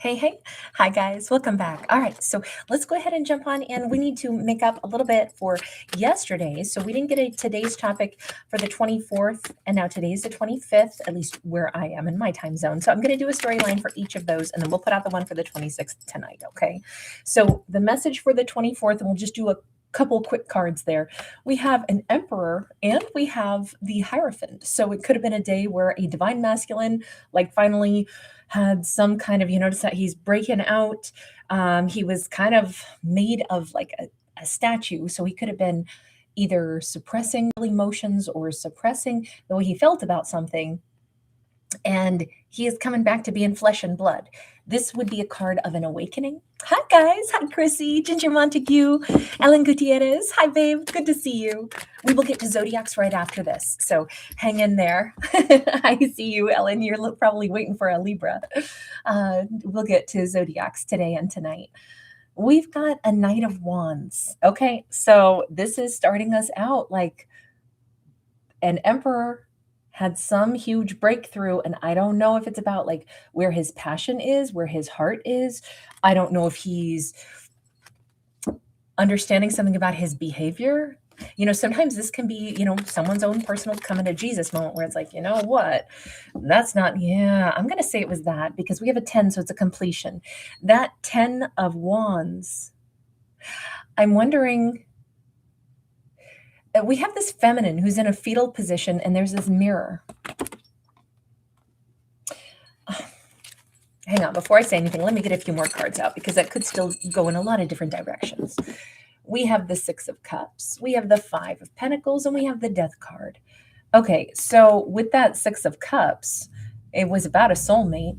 Hey, hey. Hi, guys. Welcome back. All right. So let's go ahead and jump on in. We need to make up a little bit for yesterday. So we didn't get a today's topic for the 24th, and now today's the 25th, at least where I am in my time zone. So I'm going to do a storyline for each of those, and then we'll put out the one for the 26th tonight. Okay. So the message for the 24th, and we'll just do a couple quick cards there. We have an emperor and we have the Hierophant. So it could have been a day where a divine masculine, like, finally had some kind of, you notice that he's breaking out. He was kind of made of like a statue. So he could have been either suppressing emotions or suppressing the way he felt about something. And he is coming back to being flesh and blood. This would be a card of an awakening. Hi, guys. Hi, Chrissy, Ginger Montague, Ellen Gutierrez. Hi, babe. Good to see you. We will get to zodiacs right after this, so hang in there. I see you, Ellen. You're probably waiting for a Libra. We'll get to zodiacs today and tonight. We've got a Knight of Wands. Okay, so this is starting us out like an emperor had some huge breakthrough, and I don't know if it's about like where his passion is, where his heart is. I don't know if he's understanding something about his behavior. Sometimes this can be, someone's own personal coming to Jesus moment where it's like, you know what? That's not, yeah, I'm going to say it was that because we have a 10, so it's a completion. That 10 of Wands, I'm wondering, we have this feminine who's in a fetal position, and there's this mirror. Hang on, before I say anything, let me get a few more cards out because that could still go in a lot of different directions. We have the Six of Cups, we have the Five of Pentacles, and we have the Death card. Okay, so with that Six of Cups, it was about a soulmate.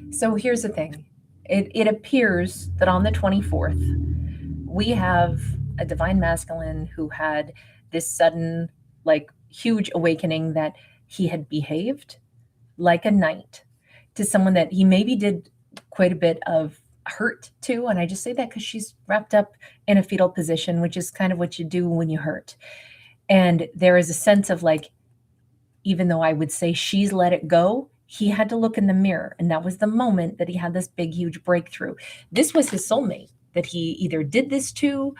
So here's the thing. It appears that on the 24th, we have a divine masculine who had this sudden, like, huge awakening that he had behaved like a knight to someone that he maybe did quite a bit of hurt to. And I just say that because she's wrapped up in a fetal position, which is kind of what you do when you hurt. And there is a sense of like, even though I would say she's let it go, he had to look in the mirror. And that was the moment that he had this big, huge breakthrough. This was his soulmate that he either did this to.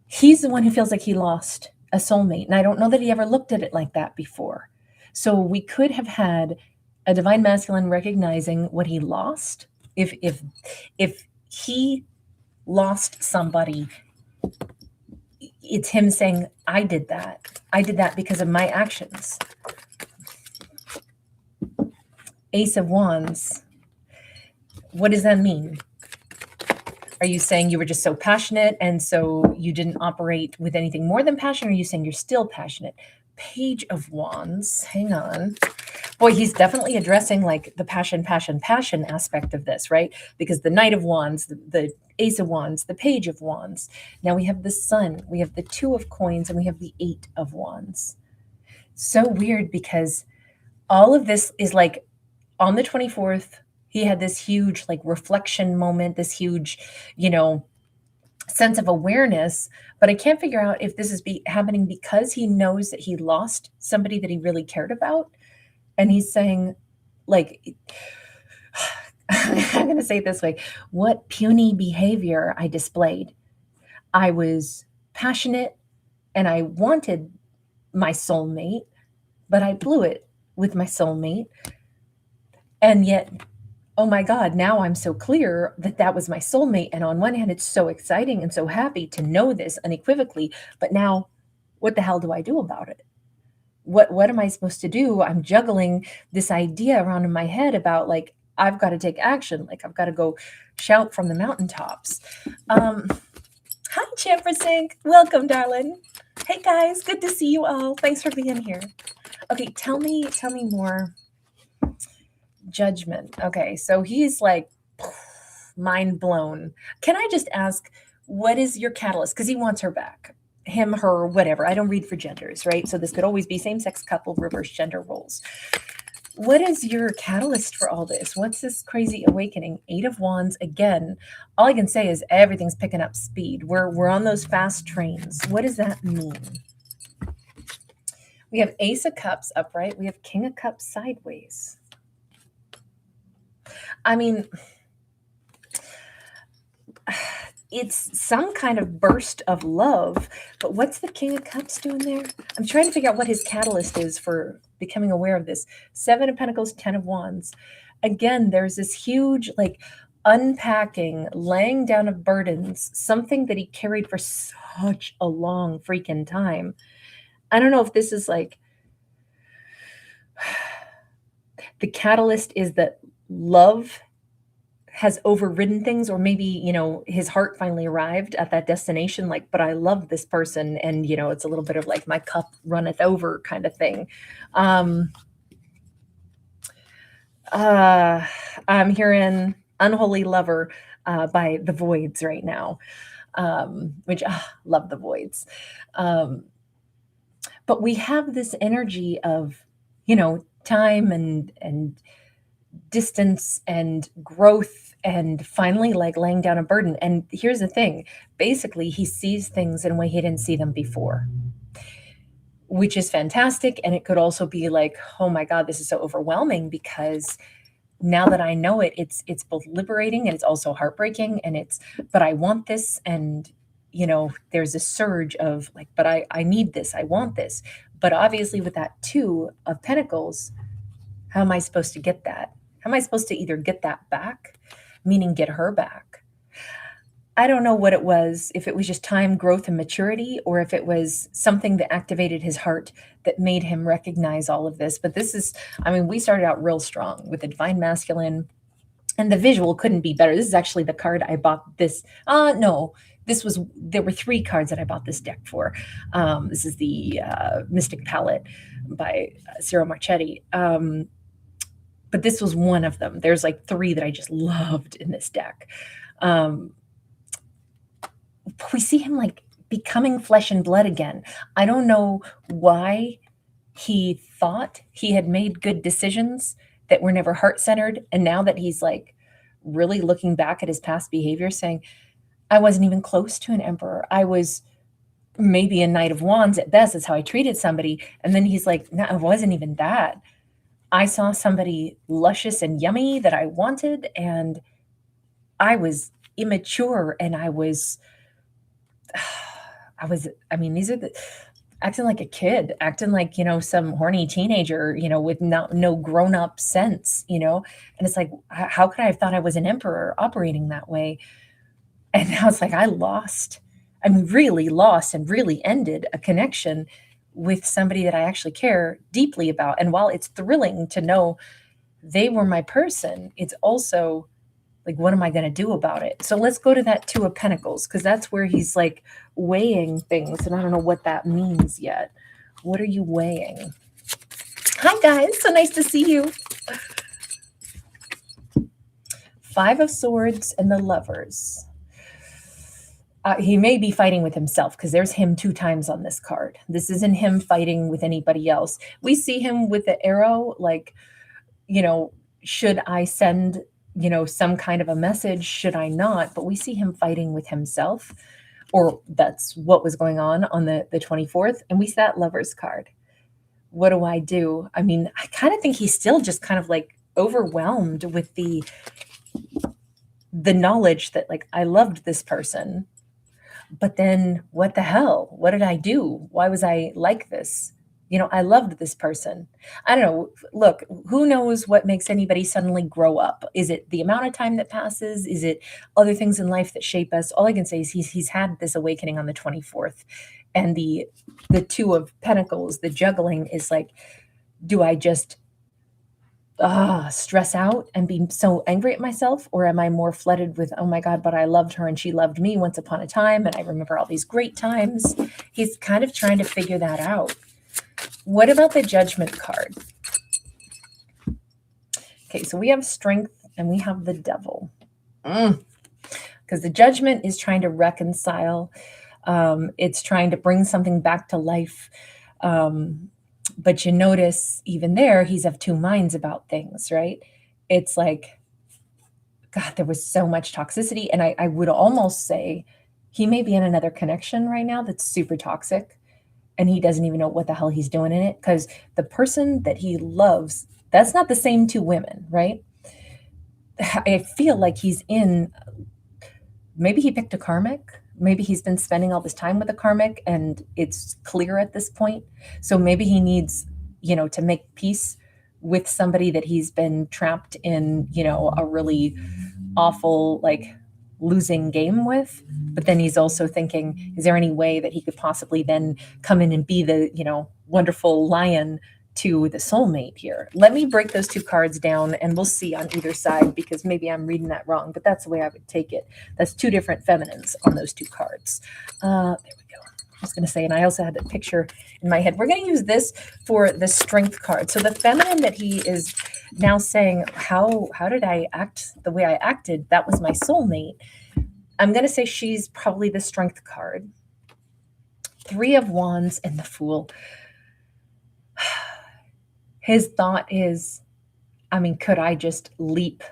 He's the one who feels like he lost a soulmate. And I don't know that he ever looked at it like that before. So we could have had a divine masculine recognizing what he lost. If he lost somebody, it's him saying, I did that. I did that because of my actions. Ace of Wands. What does that mean? Are you saying you were just so passionate and so you didn't operate with anything more than passion? Or are you saying you're still passionate? Page of Wands. Hang on. Boy, he's definitely addressing like the passion aspect of this, right? Because the Knight of Wands, the Ace of Wands, the Page of Wands. Now we have the Sun, we have the Two of Coins, and we have the Eight of Wands. So weird because all of this is like on the 24th, he had this huge like reflection moment, this huge, sense of awareness, but I can't figure out if this is happening because he knows that he lost somebody that he really cared about. And he's saying, like, I'm going to say it this way, what puny behavior I displayed. I was passionate and I wanted my soulmate, but I blew it with my soulmate. And yet, oh my God, now I'm so clear that that was my soulmate. And on one hand, it's so exciting and so happy to know this unequivocally. But now, what the hell do I do about it? What am I supposed to do? I'm juggling this idea around in my head about like, I've got to take action. Like I've got to go shout from the mountaintops. Hi, Jefferson. Welcome, darling. Hey guys, good to see you all. Thanks for being here. Okay, tell me more. Judgment. Okay, so he's like mind blown. Can I just ask, what is your catalyst? Because he wants her back. Him, her, whatever. I don't read for genders, right? So this could always be same-sex couple, reverse gender roles. What is your catalyst for all this? What's this crazy awakening? Eight of Wands again. All I can say is everything's picking up speed. We're on those fast trains. What does that mean? We have Ace of Cups upright. We have King of Cups sideways. I mean, it's some kind of burst of love, but what's the King of Cups doing there? I'm trying to figure out what his catalyst is for becoming aware of this. Seven of Pentacles, 10 of Wands. Again, there's this huge, like, unpacking, laying down of burdens, something that he carried for such a long freaking time. I don't know if this is like the catalyst is that love has overridden things, or maybe, his heart finally arrived at that destination, like, but I love this person, and it's a little bit of like my cup runneth over kind of thing. I'm hearing Unholy Lover by The Voids right now, which love The Voids. But we have this energy of, time and distance and growth, and finally like laying down a burden. And here's the thing, basically he sees things in a way he didn't see them before, which is fantastic. And it could also be like, oh my God, this is so overwhelming, because now that I know it, it's both liberating and it's also heartbreaking, and but I want this. And there's a surge of like, but I need this, I want this. But obviously with that Two of Pentacles, how am I supposed to get that? How am I supposed to either get that back, meaning get her back? I don't know what it was, if it was just time, growth, and maturity, or if it was something that activated his heart that made him recognize all of this. But this is, we started out real strong with the Divine Masculine, and the visual couldn't be better. This is actually the card I bought this. No, there were 3 cards that I bought this deck for. This is the Mystic Palette by Ciro Marchetti. But this was one of them. There's like 3 that I just loved in this deck. We see him like becoming flesh and blood again. I don't know why he thought he had made good decisions that were never heart-centered. And now that he's like really looking back at his past behavior, saying, I wasn't even close to an emperor. I was maybe a Knight of Wands at best. That's how I treated somebody. And then he's like, no, it wasn't even that. I saw somebody luscious and yummy that I wanted, and I was immature, and these are acting like a kid, acting like, some horny teenager, with no grown-up sense, and it's like, how could I have thought I was an emperor operating that way? And now it's like, really lost and really ended a connection with somebody that I actually care deeply about. And while it's thrilling to know they were my person, it's also like, what am I going to do about it? So let's go to that Two of Pentacles, because that's where he's like weighing things. And I don't know what that means yet. What are you weighing? Hi, guys. So nice to see you. 5 of Swords and the Lovers. He may be fighting with himself, because there's him 2 times on this card. This isn't him fighting with anybody else. We see him with the arrow, like, should I send, some kind of a message? Should I not? But we see him fighting with himself, or that's what was going on the 24th. And we see that Lover's card. What do? I kind of think he's still just kind of like overwhelmed with the knowledge that, like, I loved this person. But then what the hell? What did I do? Why was I like this? I loved this person. I don't know. Look, who knows what makes anybody suddenly grow up? Is it the amount of time that passes? Is it other things in life that shape us? All I can say is he's had this awakening on the 24th. And the Two of Pentacles, the juggling, is like, do I just stress out and be so angry at myself? Or am I more flooded with, oh my God, but I loved her and she loved me once upon a time, and I remember all these great times? He's kind of trying to figure that out. What about the Judgment card? Okay, so we have Strength and we have the Devil. Because the Judgment is trying to reconcile. It's trying to bring something back to life. But you notice even there, he's of 2 minds about things, right? It's like, God, there was so much toxicity. And I would almost say he may be in another connection right now that's super toxic, and he doesn't even know what the hell he's doing in it, because the person that he loves, that's not the same 2 women, right? I feel like he's in, maybe he picked a karmic. Maybe he's been spending all this time with a karmic and it's clear at this point. So maybe he needs, to make peace with somebody that he's been trapped in, a really awful, like, losing game with. But then he's also thinking, is there any way that he could possibly then come in and be the, wonderful lion to the soulmate here? Let me break those two cards down and we'll see on either side, because maybe I'm reading that wrong, but that's the way I would take it. That's two different feminines on those two cards. There we go. I was going to say, and I also had a picture in my head. We're going to use this for the strength card. So the feminine that he is now saying, how did I act the way I acted? That was my soulmate. I'm going to say she's probably the strength card. 3 of Wands and the Fool. His thought is, could I just leap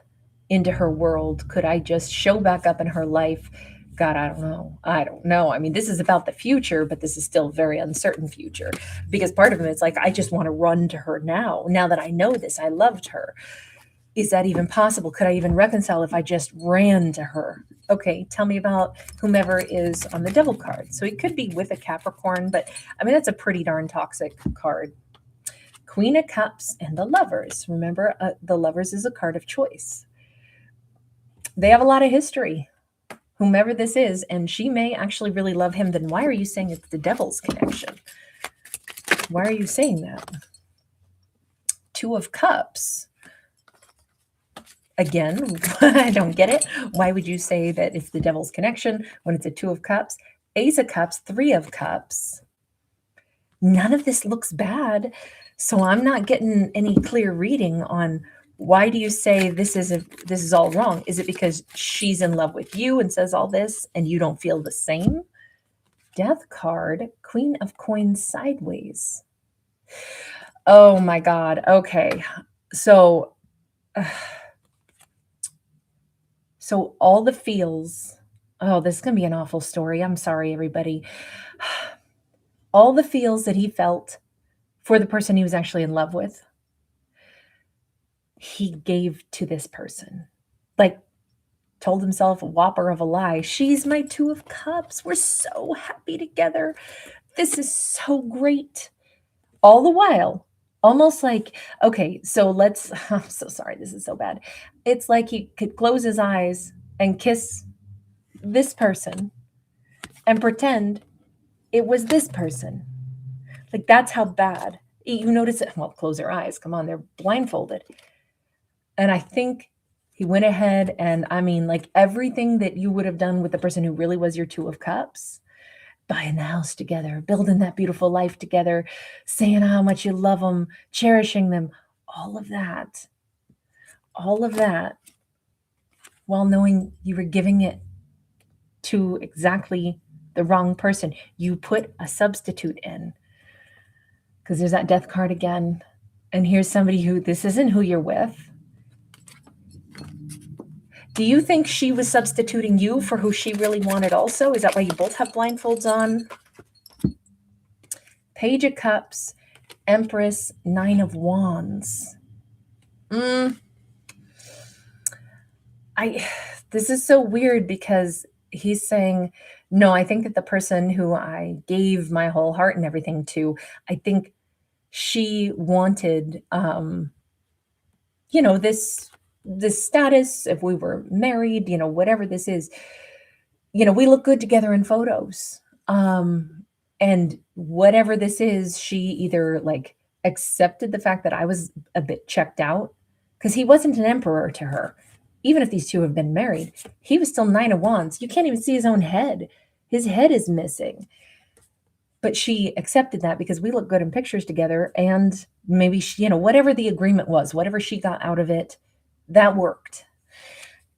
into her world? Could I just show back up in her life? God, I don't know. This is about the future, but this is still a very uncertain future, because part of him is like, I just want to run to her now that I know this, I loved her. Is that even possible? Could I even reconcile if I just ran to her? Okay, tell me about whomever is on the Devil card. So he could be with a Capricorn, but that's a pretty darn toxic card. Queen of Cups and the Lovers. Remember, the Lovers is a card of choice. They have a lot of history, whomever this is, and she may actually really love him. Then why are you saying it's the Devil's connection? Why are you saying that? 2 of Cups. Again, I don't get it. Why would you say that it's the Devil's connection when it's a 2 of Cups? Ace of Cups, 3 of Cups. None of this looks bad. So I'm not getting any clear reading on, why do you say this is all wrong? Is it because she's in love with you and says all this and you don't feel the same? Death card, Queen of Coins sideways. Oh my God. Okay. So all the feels, this is going to be an awful story. I'm sorry, everybody. All the feels that he felt for the person he was actually in love with, he gave to this person. Like, told himself a whopper of a lie. She's my 2 of Cups. We're so happy together. This is so great. All the while, almost like, okay, so I'm so sorry, this is so bad. It's like he could close his eyes and kiss this person and pretend it was this person. Like, that's how bad. You notice it. Well, close their eyes. Come on, they're blindfolded. And I think he went ahead and, like, everything that you would have done with the person who really was your 2 of Cups, buying the house together, building that beautiful life together, saying how much you love them, cherishing them, all of that, while knowing you were giving it to exactly the wrong person. You put a substitute in, because there's that Death card again. And here's somebody who, this isn't who you're with. Do you think she was substituting you for who she really wanted also? Is that why you both have blindfolds on? Page of Cups, Empress, 9 of Wands. This is so weird, because he's saying, no, I think that the person who I gave my whole heart and everything to, I think she wanted, this status. If we were married, whatever this is, we look good together in photos. And whatever this is, she either like accepted the fact that I was a bit checked out, because he wasn't an emperor to her. Even if these two have been married, he was still 9 of Wands. You can't even see his own head. His head is missing. But she accepted that because we look good in pictures together. And maybe she, whatever the agreement was, whatever she got out of it, that worked.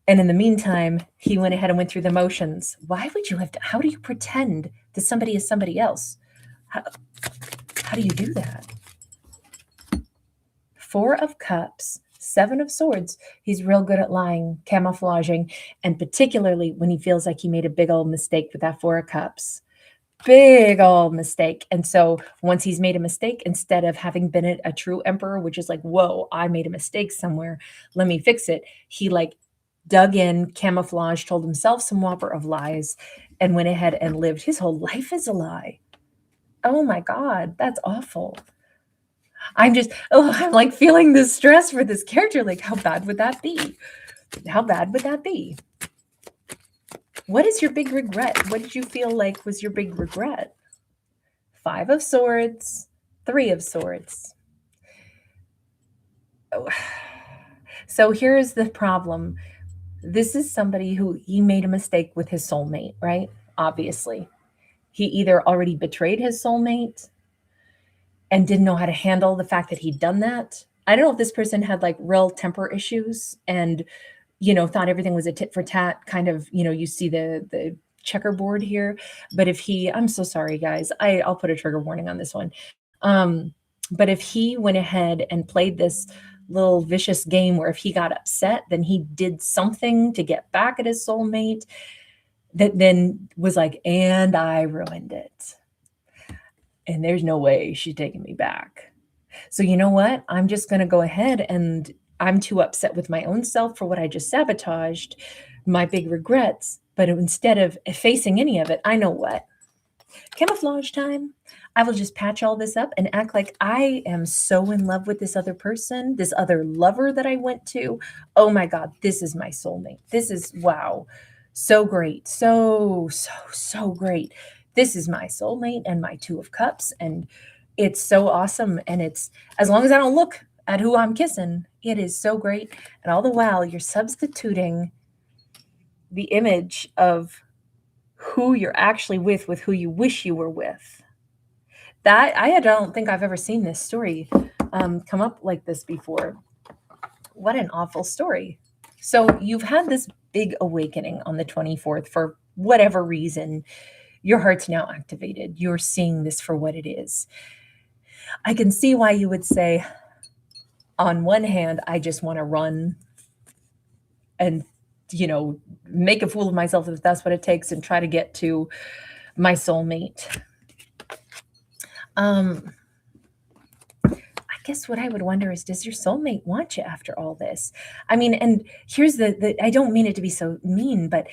And in the meantime, he went ahead and went through the motions. Why would you have to, how do you pretend that somebody is somebody else? How do you do that? 4 of Cups, 7 of Swords. He's real good at lying, camouflaging, and particularly when he feels like he made a big old mistake with that 4 of Cups. big old mistake. And so once he's made a mistake, instead of having been a true emperor, which is like, whoa, I made a mistake somewhere, let me fix it. He like dug in, camouflage, told himself some whopper of lies, and went ahead and lived his whole life as a lie. Oh my God, that's awful. I'm like feeling the stress for this character. Like, how bad would that be? How bad would that be? What is your big regret? What did you feel like was your big regret? 5 of Swords, 3 of Swords. Oh. So here's the problem. This is somebody who he made a mistake with his soulmate, right? Obviously. He either already betrayed his soulmate and didn't know how to handle the fact that he'd done that. I don't know if this person had like real temper issues and, thought everything was a tit for tat kind of, you see the checkerboard here. But if I'm so sorry, guys, I'll put a trigger warning on this one. But if he went ahead and played this little vicious game where if he got upset, then he did something to get back at his soulmate that then was like, and I ruined it. And there's no way she's taking me back. So you know what? I'm just going to go ahead, and I'm too upset with my own self for what I just sabotaged, my big regrets. But instead of facing any of it, I know what? Camouflage time. I will just patch all this up and act like I am so in love with this other person, this other lover that I went to. Oh my God, this is my soulmate. This is, wow, so great. So great. This is my soulmate and my 2 of Cups. And it's so awesome. And it's, as long as I don't look at who I'm kissing, it is so great. And all the while you're substituting the image of who you're actually with who you wish you were with. That I don't think I've ever seen this story come up like this before. What an awful story. So you've had this big awakening on the 24th for whatever reason. Your heart's now activated. You're seeing this for what it is. I can see why you would say, on one hand, I just want to run and, make a fool of myself if that's what it takes and try to get to my soulmate. I guess what I would wonder is, does your soulmate want you after all this? I mean, and here's I don't mean it to be so mean, but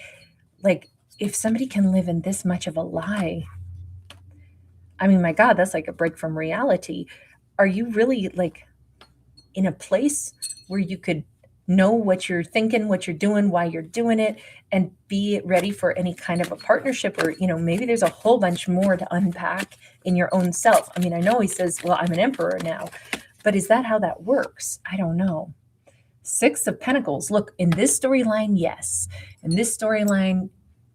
like, if somebody can live in this much of a lie, I mean, my God, that's like a break from reality. Are you really like in a place where you could know what you're thinking, what you're doing, why you're doing it, and be ready for any kind of a partnership? Or, maybe there's a whole bunch more to unpack in your own self. I mean, I know he says, well, I'm an emperor now, but is that how that works? I don't know. 6 of Pentacles. Look, in this storyline, yes. In this storyline,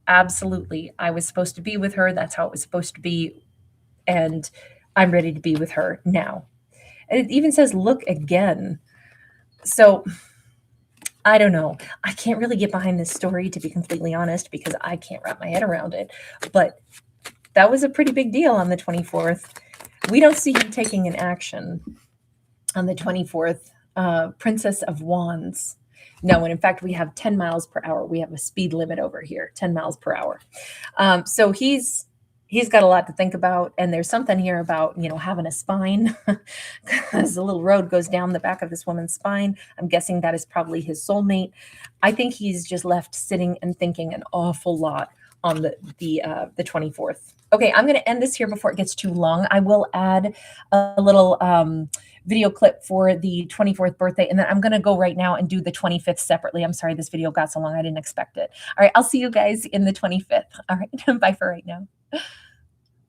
absolutely. I was supposed to be with her. That's how it was supposed to be. And I'm ready to be with her now. And it even says, look again. So I don't know. I can't really get behind this story, to be completely honest, because I can't wrap my head around it. But that was a pretty big deal on the 24th. We don't see him taking an action on the 24th. Princess of Wands. No, and in fact, we have 10 miles per hour. We have a speed limit over here, 10 miles per hour. So he's got a lot to think about. And there's something here about, having a spine, because the little road goes down the back of this woman's spine. I'm guessing that is probably his soulmate. I think he's just left sitting and thinking an awful lot on the 24th. Okay, I'm going to end this here before it gets too long. I will add a little video clip for the 24th birthday, and then I'm going to go right now and do the 25th separately. I'm sorry this video got so long. I didn't expect it. All right, I'll see you guys in the 25th. All right, bye for right now.